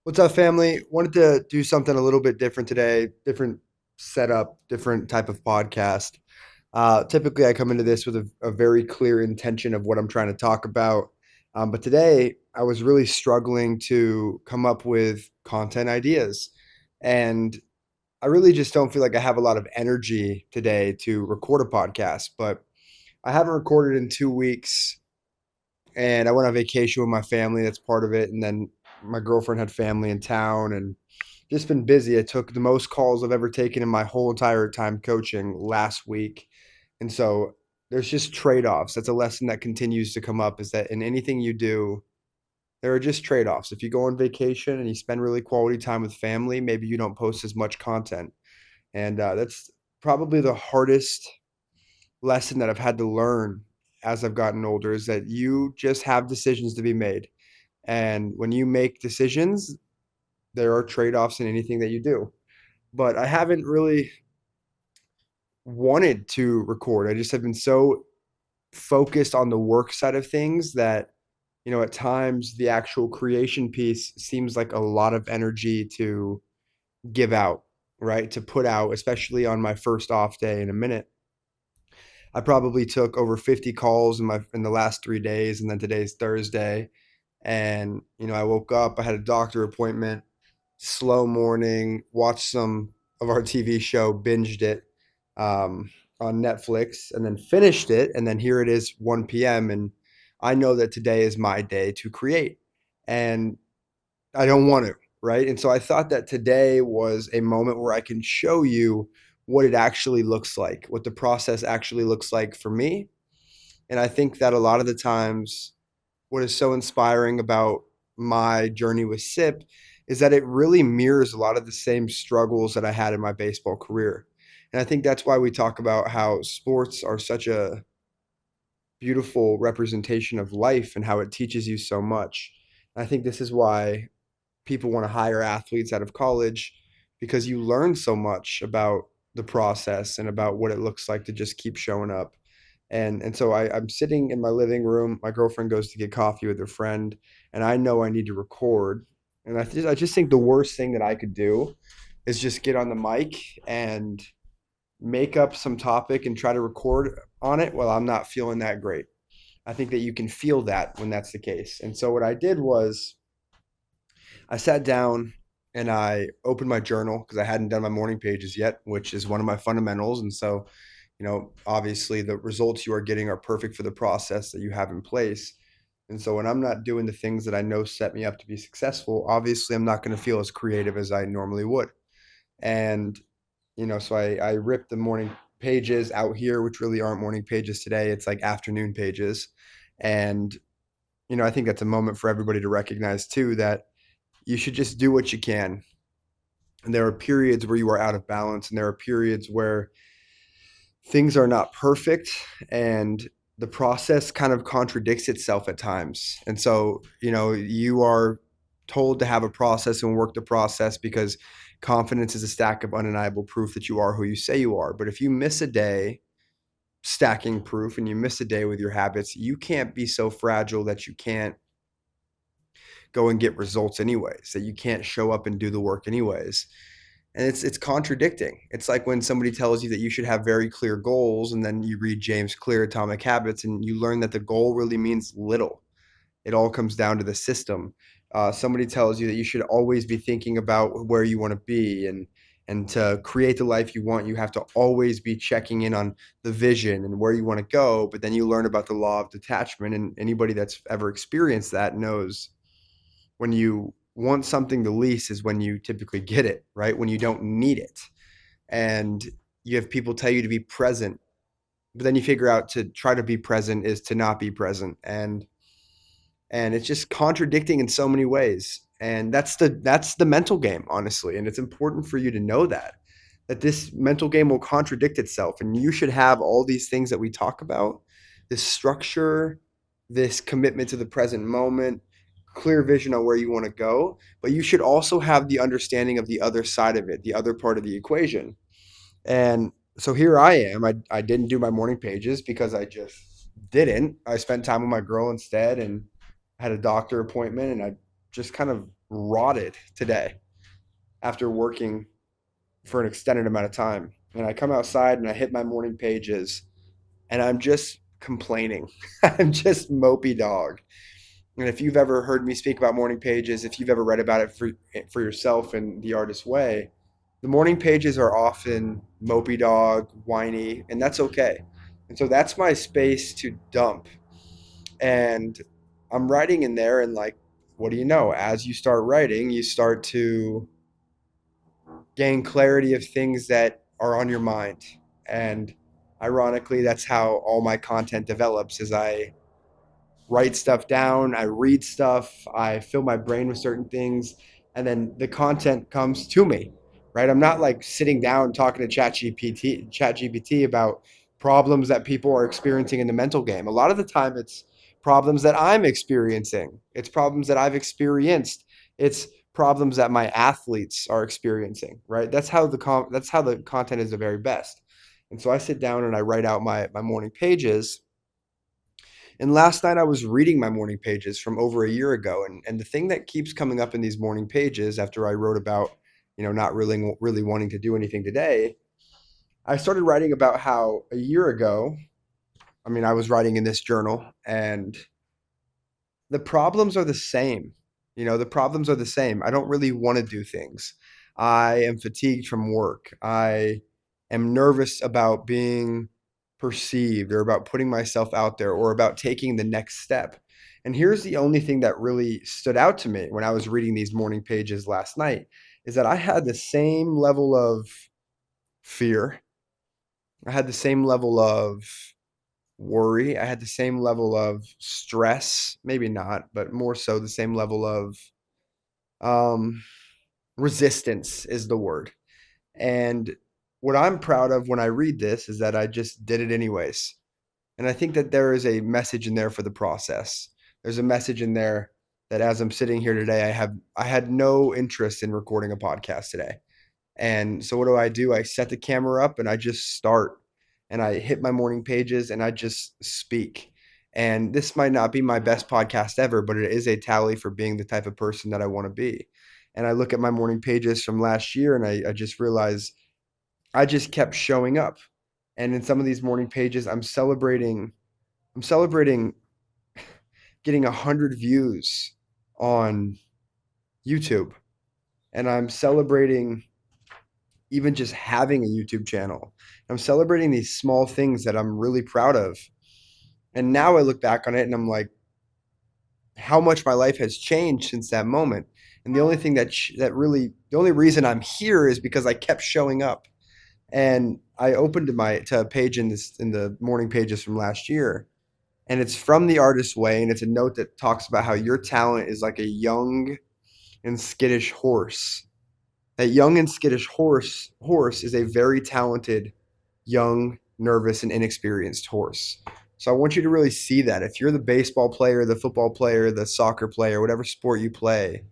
What's up, family? Wanted to do something a little bit different today, different setup, different type of podcast. Typically, I come into this with a very clear intention of what I'm trying to talk about. But today, I was really struggling to come up with content ideas. And I really just don't feel like I have a lot of energy today to record a podcast. But I haven't recorded in 2 weeks, and I went on vacation with my family. That's part of it. And then my girlfriend had family in town and just been busy. I took the most calls I've ever taken in my whole entire time coaching last week. And so there's just trade-offs. That's a lesson that continues to come up, is that in anything you do, there are just trade-offs. If you go on vacation and you spend really quality time with family, maybe you don't post as much content. And that's probably the hardest lesson that I've had to learn as I've gotten older, is that you just have decisions to be made. And when you make decisions, there are trade-offs in anything that you do. But I haven't really wanted to record. I just have been so focused on the work side of things that, at times the actual creation piece seems like a lot of energy to give out, right? To put out, especially on my first off day in a minute. I probably took over 50 calls in the last 3 days, and then today's Thursday. And I woke up, I had a doctor appointment, slow morning, watched some of our TV show, binged it on Netflix, and then finished it. And then here it is, 1 p.m. And I know that today is my day to create, and I don't want to, right? And so I thought that today was a moment where I can show you what it actually looks like, what the process actually looks like for me. And I think that a lot of the times, what is so inspiring about my journey with SIP is that it really mirrors a lot of the same struggles that I had in my baseball career. And I think that's why we talk about how sports are such a beautiful representation of life and how it teaches you so much. And I think this is why people want to hire athletes out of college, because you learn so much about the process and about what it looks like to just keep showing up. And so I'm sitting in my living room. My girlfriend goes to get coffee with her friend, and I know I need to record. And I just think the worst thing that I could do is just get on the mic and make up some topic and try to record on it while I'm not feeling that great. I think that you can feel that when that's the case. And so what I did was I sat down and I opened my journal because I hadn't done my morning pages yet, which is one of my fundamentals. And so, obviously the results you are getting are perfect for the process that you have in place. And so when I'm not doing the things that I know set me up to be successful, obviously I'm not going to feel as creative as I normally would. And, so I ripped the morning pages out here, which really aren't morning pages today. It's like afternoon pages. And, I think that's a moment for everybody to recognize too, that you should just do what you can. And there are periods where you are out of balance, and there are periods where things are not perfect, and the process kind of contradicts itself at times. And so, you are told to have a process and work the process because confidence is a stack of undeniable proof that you are who you say you are. But if you miss a day stacking proof and you miss a day with your habits, you can't be so fragile that you can't go and get results anyways, that you can't show up and do the work anyways. And it's contradicting. It's like when somebody tells you that you should have very clear goals, and then you read James Clear Atomic Habits and you learn that the goal really means little. It all comes down to the system. Somebody tells you that you should always be thinking about where you want to be, and to create the life you want, you have to always be checking in on the vision and where you want to go. But then you learn about the law of detachment, and anybody that's ever experienced that knows when you want something the least is when you typically get it, right? When you don't need it. And you have people tell you to be present, but then you figure out to try to be present is to not be present. And it's just contradicting in so many ways. And that's the mental game, honestly. And it's important for you to know that this mental game will contradict itself. And you should have all these things that we talk about, this structure, this commitment to the present moment, clear vision on where you want to go, but you should also have the understanding of the other side of it, the other part of the equation. And so here I am. I didn't do my morning pages because I just didn't. I spent time with my girl instead and had a doctor appointment, and I just kind of rotted today after working for an extended amount of time. And I come outside and I hit my morning pages and I'm just complaining. I'm just mopey dog. And if you've ever heard me speak about morning pages, if you've ever read about it for yourself in the artist way, the morning pages are often mopey dog, whiny, and that's okay. And so that's my space to dump. And I'm writing in there, and like, what do you know? As you start writing, you start to gain clarity of things that are on your mind. And ironically, that's how all my content develops is I write stuff down, I read stuff, I fill my brain with certain things, and then the content comes to me, right? I'm not like sitting down talking to ChatGPT about problems that people are experiencing in the mental game. A lot of the time it's problems that I'm experiencing. It's problems that I've experienced. It's problems that my athletes are experiencing, right? That's how the content is the very best. And so I sit down and I write out my morning pages, and last night I was reading my morning pages from over a year ago, and the thing that keeps coming up in these morning pages after I wrote about, not really wanting to do anything today, I started writing about how a year ago, I mean, I was writing in this journal, and the problems are the same. The problems are the same. I don't really want to do things. I am fatigued from work. I am nervous about being perceived or about putting myself out there or about taking the next step. And here's the only thing that really stood out to me when I was reading these morning pages last night is that I had the same level of fear. I had the same level of worry. I had the same level of stress, maybe not, but more so the same level of um, resistance is the word. And what I'm proud of when I read this is that I just did it anyways. And I think that there is a message in there for the process. There's a message in there that as I'm sitting here today, I had no interest in recording a podcast today. And so what do? I set the camera up and I just start and I hit my morning pages and I just speak. And this might not be my best podcast ever, but it is a tally for being the type of person that I want to be. And I look at my morning pages from last year and I just realize I just kept showing up. And in some of these morning pages, I'm celebrating getting 100 views on YouTube. And I'm celebrating even just having a YouTube channel. I'm celebrating these small things that I'm really proud of. And now I look back on it and I'm like, how much my life has changed since that moment. And the only thing the only reason I'm here is because I kept showing up. And I opened to a page in the morning pages from last year, and it's from the Artist's Way, and it's a note that talks about how your talent is like a young and skittish horse. That young and skittish horse is a very talented, young, nervous, and inexperienced horse. So I want you to really see that. If you're the baseball player, the football player, the soccer player, whatever sport you play,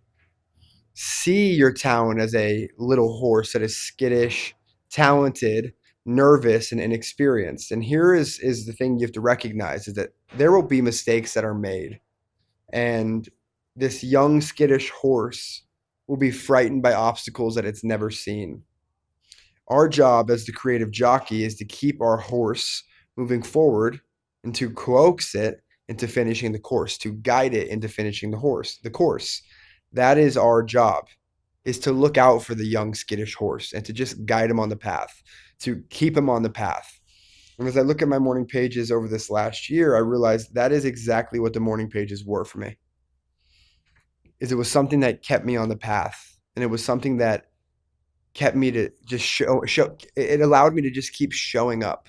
see your talent as a little horse that is skittish, talented, nervous, and inexperienced. And here is the thing you have to recognize is that there will be mistakes that are made. And this young, skittish horse will be frightened by obstacles that it's never seen. Our job as the creative jockey is to keep our horse moving forward and to coax it into finishing the course, to guide it into finishing the course. That is our job, is to look out for the young skittish horse and to just guide him on the path, to keep him on the path. And as I look at my morning pages over this last year, I realized that is exactly what the morning pages were for me. Is it was something that kept me on the path, and it was something that kept me to just show it allowed me to just keep showing up.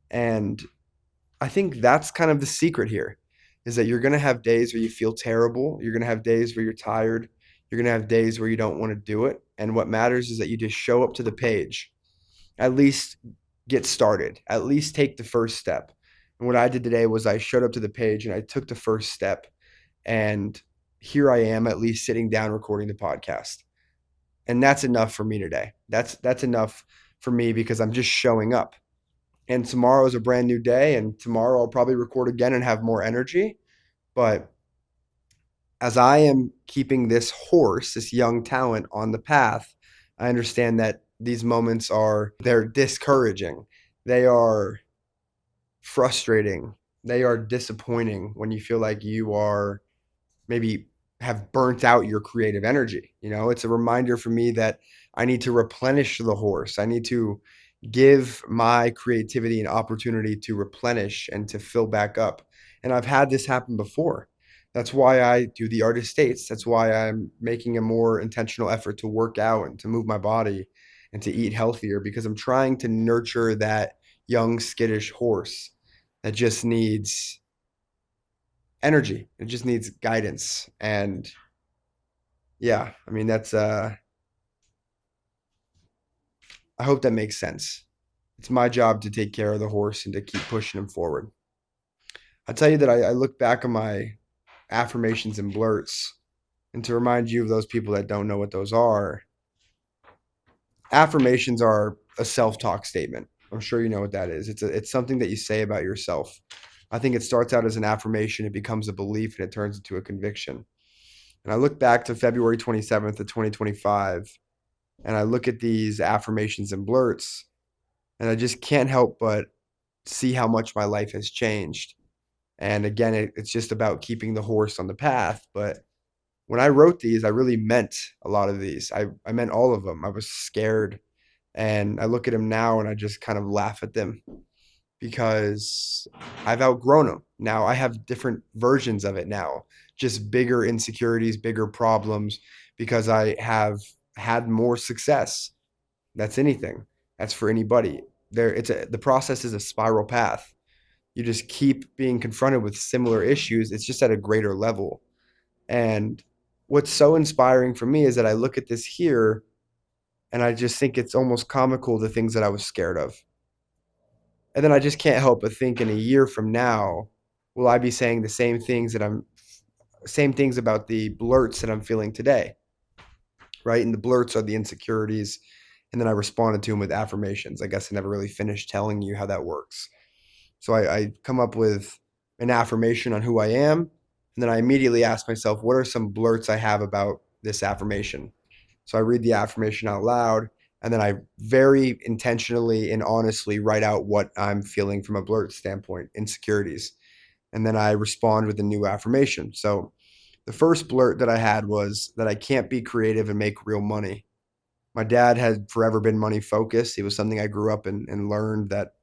And I think that's kind of the secret here is that you're going to have days where you feel terrible. You're going to have days where you're tired. You're going to have days where you don't want to do it. And what matters is that you just show up to the page, at least get started, at least take the first step. And what I did today was I showed up to the page and I took the first step. And here I am, at least sitting down recording the podcast. And that's enough for me today. That's enough for me because I'm just showing up. And tomorrow is a brand new day, and tomorrow I'll probably record again and have more energy. But as I am keeping this horse, this young talent on the path, I understand that these moments they're discouraging. They are frustrating. They are disappointing when you feel like you are maybe have burnt out your creative energy. It's a reminder for me that I need to replenish the horse. I need to give my creativity an opportunity to replenish and to fill back up. And I've had this happen before. That's why I do the art estates. That's why I'm making a more intentional effort to work out and to move my body and to eat healthier, because I'm trying to nurture that young, skittish horse that just needs energy. It just needs guidance. And yeah, I mean, I hope that makes sense. It's my job to take care of the horse and to keep pushing him forward. I'll tell you that I look back on my affirmations and blurts, and to remind you of those people that don't know what those are, affirmations are a self-talk statement. I'm sure you know what that is. It's something that you say about yourself. I think it starts out as an affirmation, it becomes a belief, and it turns into a conviction. And I look back to February 27th of 2025, and I look at these affirmations and blurts, and I just can't help but see how much my life has changed. And again, it's just about keeping the horse on the path. But when I wrote these, I really meant a lot of these. I meant all of them. I was scared. And I look at them now and I just kind of laugh at them because I've outgrown them. Now I have different versions of it now, just bigger insecurities, bigger problems, because I have had more success. That's anything. That's for anybody. The process is a spiral path. You just keep being confronted with similar issues. It's just at a greater level. And what's so inspiring for me is that I look at this here and I just think it's almost comical, the things that I was scared of. And then I just can't help but think, in a year from now, will I be saying the same things about the blurts that I'm feeling today, right? And the blurts are the insecurities. And then I responded to them with affirmations. I guess I never really finished telling you how that works. So I come up with an affirmation on who I am, and then I immediately ask myself, what are some blurts I have about this affirmation? So I read the affirmation out loud, and then I very intentionally and honestly write out what I'm feeling from a blurt standpoint, insecurities. And then I respond with a new affirmation. So the first blurt that I had was that I can't be creative and make real money. My dad had forever been money focused. It was something I grew up and learned that,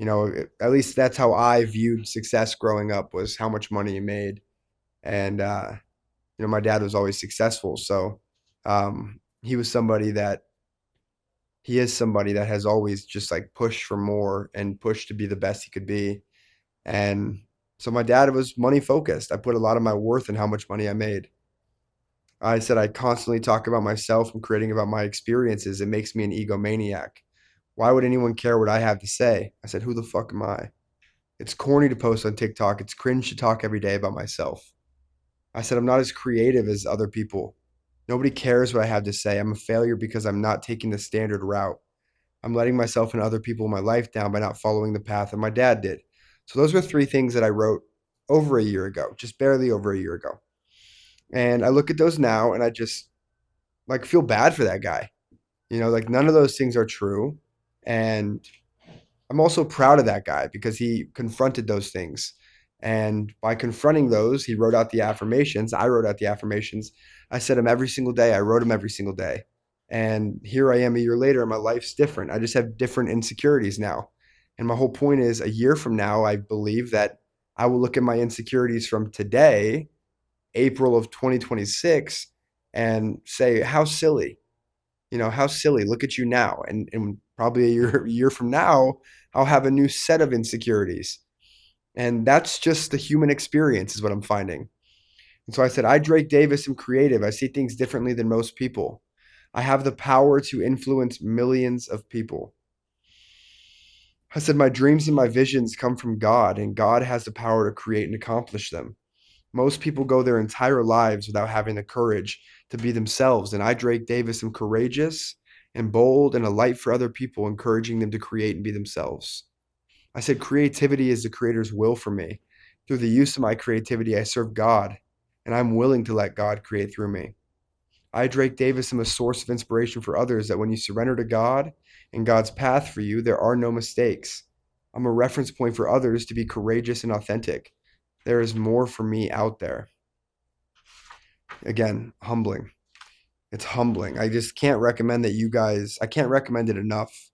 at least that's how I viewed success growing up, was how much money you made. And, my dad was always successful. So he was somebody that he is somebody that has always just like pushed for more and pushed to be the best he could be. And so my dad was money focused. I put a lot of my worth in how much money I made. I said I constantly talk about myself and creating about my experiences. It makes me an egomaniac. Why would anyone care what I have to say? I said, who the fuck am I? It's corny to post on TikTok. It's cringe to talk every day about myself. I said, I'm not as creative as other people. Nobody cares what I have to say. I'm a failure because I'm not taking the standard route. I'm letting myself and other people in my life down by not following the path that my dad did. So those were three things that I wrote over a year ago, just barely over a year ago. And I look at those now and I just like feel bad for that guy. Like none of those things are true. And I'm also proud of that guy because he confronted those things. And by confronting those, he wrote out the affirmations. I wrote out the affirmations. I said them every single day. I wrote them every single day. And here I am a year later, and my life's different. I just have different insecurities now. And my whole point is, a year from now, I believe that I will look at my insecurities from today, April of 2026, and say, how silly. How silly. Look at you now. And probably a year from now, I'll have a new set of insecurities. And that's just the human experience, is what I'm finding. And so I said, I, Drake Davis, am creative. I see things differently than most people. I have the power to influence millions of people. I said, my dreams and my visions come from God, and God has the power to create and accomplish them. Most people go their entire lives without having the courage to be themselves. And I, Drake Davis, am courageous and bold and a light for other people, encouraging them to create and be themselves. I said, creativity is the creator's will for me. Through the use of my creativity, I serve God. and I'm willing to let God create through me. I, Drake Davis, am a source of inspiration for others that when you surrender to God and God's path for you, there are no mistakes. I'm a reference point for others to be courageous and authentic. There is more for me out there. Again, humbling. It's humbling. I just can't recommend that I can't recommend it enough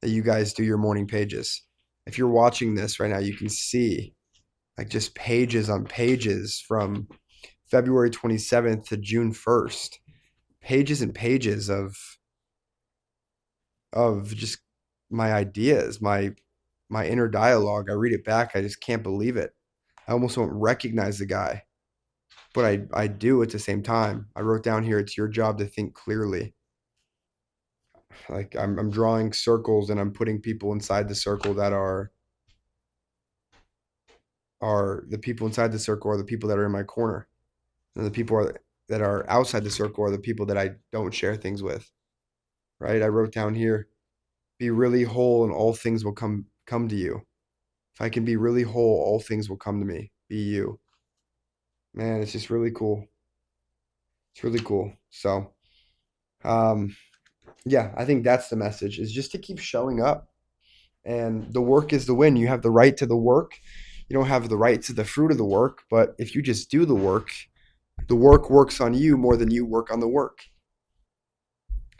that you guys do your morning pages. If you're watching this right now, you can see like just pages on pages from February 27th to June 1st. Pages and pages of just my ideas, my inner dialogue. I read it back. I just can't believe it. I almost don't recognize the guy, but I do at the same time. I wrote down here, it's your job to think clearly. Like I'm drawing circles and I'm putting people inside the circle that are the people inside the circle are the people that are in my corner. And the people that are outside the circle are the people that I don't share things with. Right? I wrote down here, be really whole and all things will come to you. If I can be really whole, all things will come to me. Be you. Man, it's just really cool. It's really cool. So, um, yeah, I think that's the message is just to keep showing up. And the work is the win. You have the right to the work. You don't have the right to the fruit of the work, but if you just do the work works on you more than you work on the work.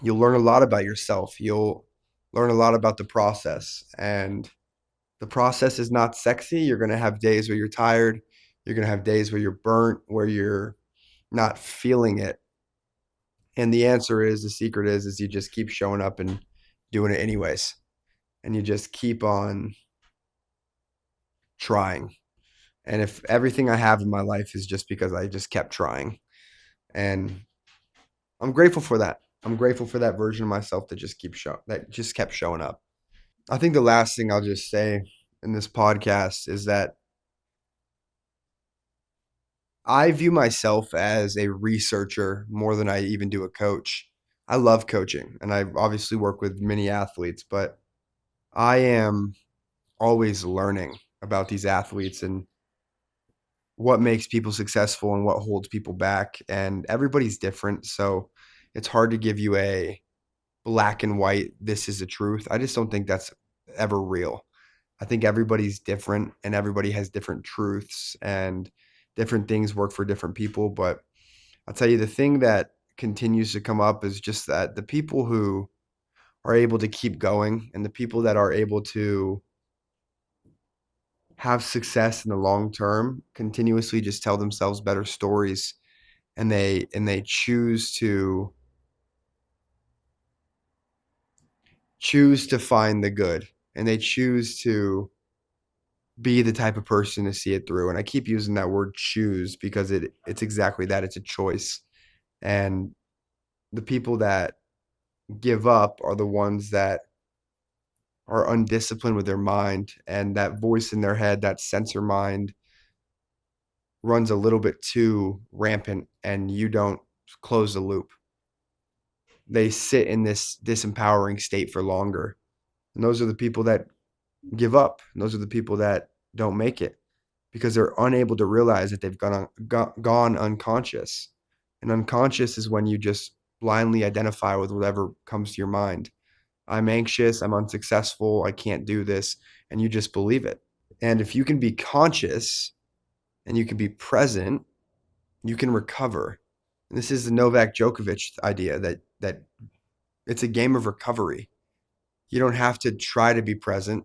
You'll learn a lot about yourself. You'll learn a lot about the process. And the process is not sexy. You're going to have days where you're tired. You're going to have days where you're burnt, where you're not feeling it. And the answer is, the secret is you just keep showing up and doing it anyways. And you just keep on trying. And if everything I have in my life is just because I just kept trying, and I'm grateful for that. I'm grateful for that version of myself that just kept showing up. I think the last thing I'll just say in this podcast is that I view myself as a researcher more than I even do a coach. I love coaching and I obviously work with many athletes, but I am always learning about these athletes and what makes people successful and what holds people back. And everybody's different. So it's hard to give you a black and white, this is the truth. I just don't think that's ever real. I think everybody's different and everybody has different truths and different things work for different people. But I'll tell you, the thing that continues to come up is just that the people who are able to keep going and the people that are able to have success in the long term continuously just tell themselves better stories, and they choose to find the good, and they choose to be the type of person to see it through. And I keep using that word choose because it's exactly that. It's a choice. And the people that give up are the ones that are undisciplined with their mind, and that voice in their head, that censor mind, runs a little bit too rampant, and you don't close the loop. They sit in this disempowering state for longer. And those are the people that give up. And those are the people that don't make it because they're unable to realize that they've gone unconscious. And unconscious is when you just blindly identify with whatever comes to your mind. I'm anxious, I'm unsuccessful, I can't do this, and you just believe it. And if you can be conscious and you can be present, you can recover. And this is the Novak Djokovic idea that it's a game of recovery. You don't have to try to be present.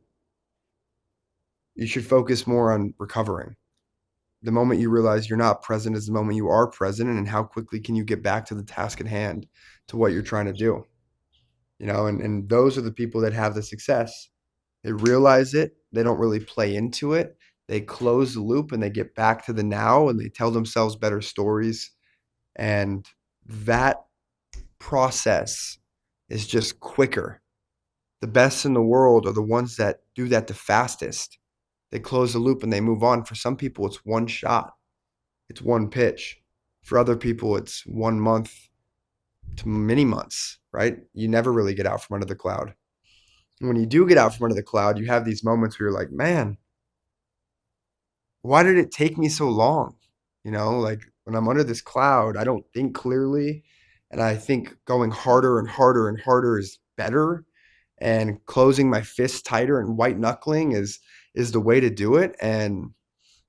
You should focus more on recovering. The moment you realize you're not present is the moment you are present, and how quickly can you get back to the task at hand, to what you're trying to do. And those are the people that have the success. They realize it, they don't really play into it. They close the loop and they get back to the now and they tell themselves better stories. And that process is just quicker. The best in the world are the ones that do that the fastest. They close the loop and they move on. For some people, it's one shot, it's one pitch. For other people, it's 1 month to many months, right? You never really get out from under the cloud. And when you do get out from under the cloud, you have these moments where you're like, man, why did it take me so long? Like When I'm under this cloud, I don't think clearly. And I think going harder and harder and harder is better. And closing my fists tighter and white knuckling is the way to do it. And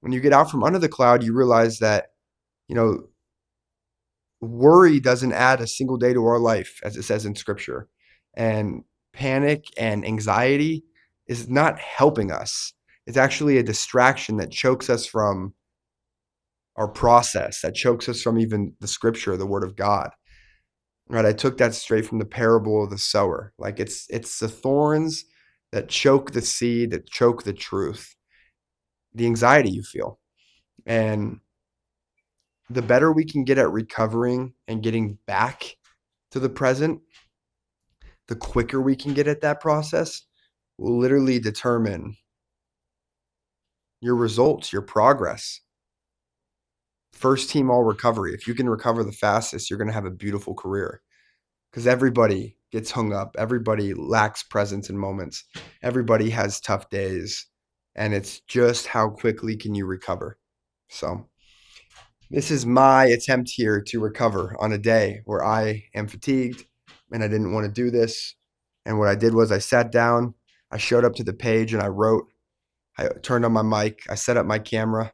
when you get out from under the cloud, you realize that, you know, worry doesn't add a single day to our life, as it says in scripture. And panic and anxiety is not helping us. It's actually a distraction that chokes us from our process, that chokes us from even the scripture, the word of God. Right? I took that straight from the parable of the sower. Like it's the thorns that choke the seed, that choke the truth, the anxiety you feel. And the better we can get at recovering and getting back to the present, the quicker we can get at that process will literally determine your results, your progress. First team all recovery. If you can recover the fastest, you're going to have a beautiful career because everybody gets hung up. Everybody lacks presence in moments. Everybody has tough days. And it's just how quickly can you recover. So this is my attempt here to recover on a day where I am fatigued and I didn't want to do this. And what I did was I sat down, I showed up to the page and I wrote. I turned on my mic, I set up my camera.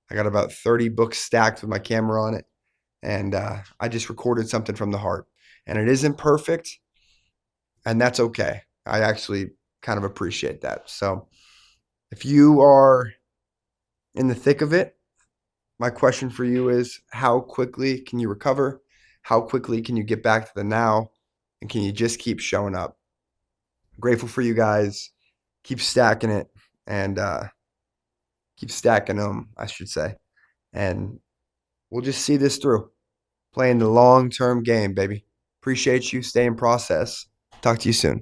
I got about 30 books stacked with my camera on it. And I just recorded something from the heart. And it isn't perfect, and that's okay. I actually kind of appreciate that. So if you are in the thick of it, my question for you is how quickly can you recover? How quickly can you get back to the now? And can you just keep showing up? I'm grateful for you guys. Keep stacking it and keep stacking them, I should say. And we'll just see this through. Playing the long term game, baby. Appreciate you. Stay in process. Talk to you soon.